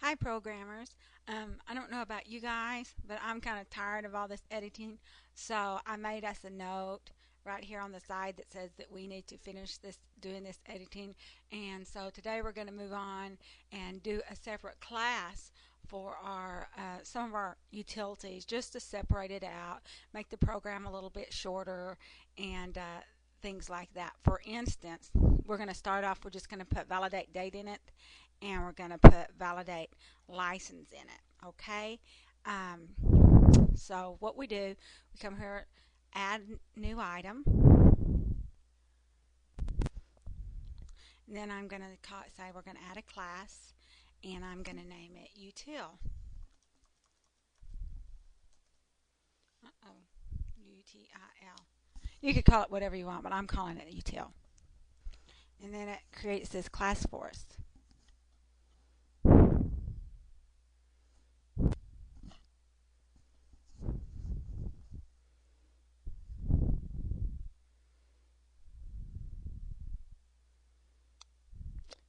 Hi, programmers. I don't know about you guys, but I'm kind of tired of all this editing. So I made us a note right here on the side that says that we need to finish doing this editing. And so today we're going to move on and do a separate class for our some of our utilities, just to separate it out, make the program a little bit shorter, and things like that. For instance, we're going to start off. We're just going to put validate date in it, and we're going to put validate license in it. Okay. So what we do, we come here, add new item, and then I'm going to say we're going to add a class, and I'm going to name it Util. Util. You could call it whatever you want, but I'm calling it Util. And then it creates this class for us.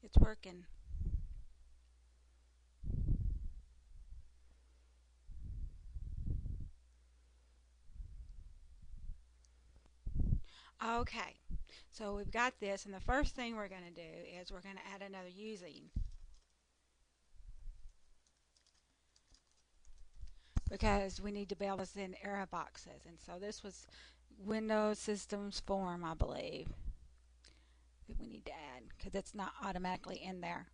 It's working. Okay, so we've got this, and the first thing we're going to do is we're going to add another using, because we need to be able to send error boxes. And so this was Windows Systems Form, I believe, that we need to add, because it's not automatically in there.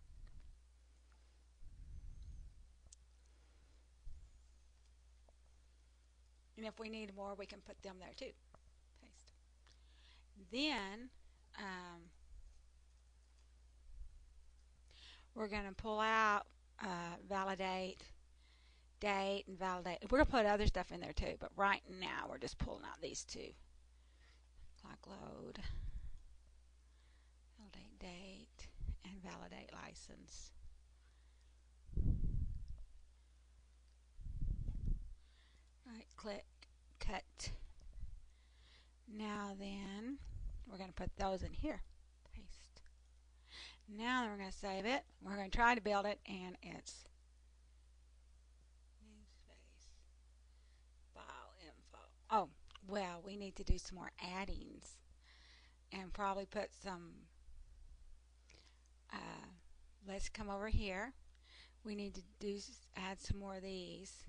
And if we need more, we can put them there too. Paste. Then we're going to pull out validate date and validate. We're going to put other stuff in there too, but right now we're just pulling out these two. Clock load, validate date, and validate license. Right click, cut. Now then, we're going to put those in here. Paste. Now we're going to save it. We're going to try to build it, and it's file info. Oh, well, we need to do some more addings and probably put some. Let's come over here. We need to add some more of these.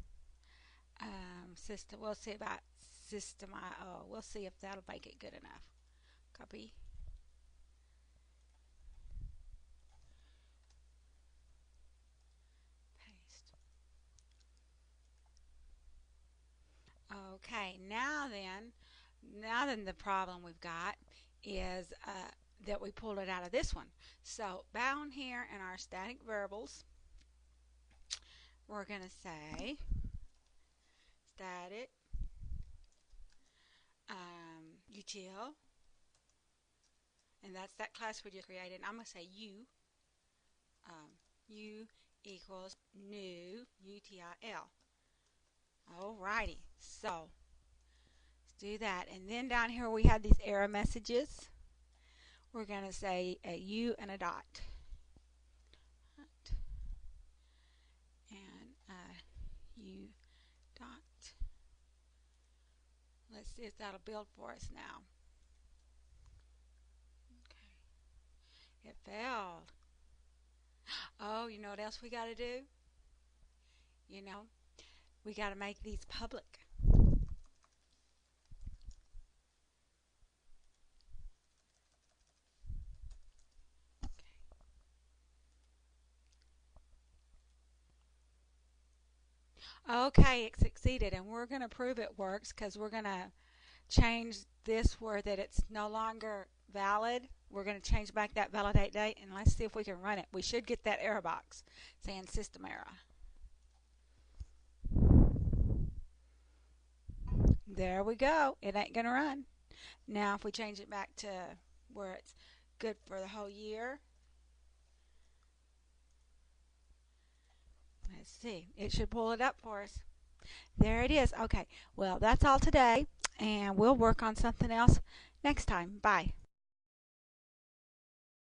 System. We'll see about system.io. We'll see if that'll make it good enough. Copy. Paste. Okay. Now then, the problem we've got is that we pulled it out of this one. So down here in our static variables, we're going to say static util, and that's that class we just created. I'm going to say u equals new util. Alrighty, so let's do that. And then down here we have these error messages. We're going to say a u and a dot. And u dot. Let's see if that'll build for us now. Okay. It failed. Oh, you know what else we got to do? We got to make these public. Okay, it succeeded, and we're going to prove it works because we're going to change this where that it's no longer valid. We're going to change back that validate date, and let's see if we can run it. We should get that error box saying system error. There we go. It ain't going to run. Now if we change it back to where it's good for the whole year, let's see. It should pull it up for us. There it is. Okay. Well, that's all today, and we'll work on something else next time. Bye.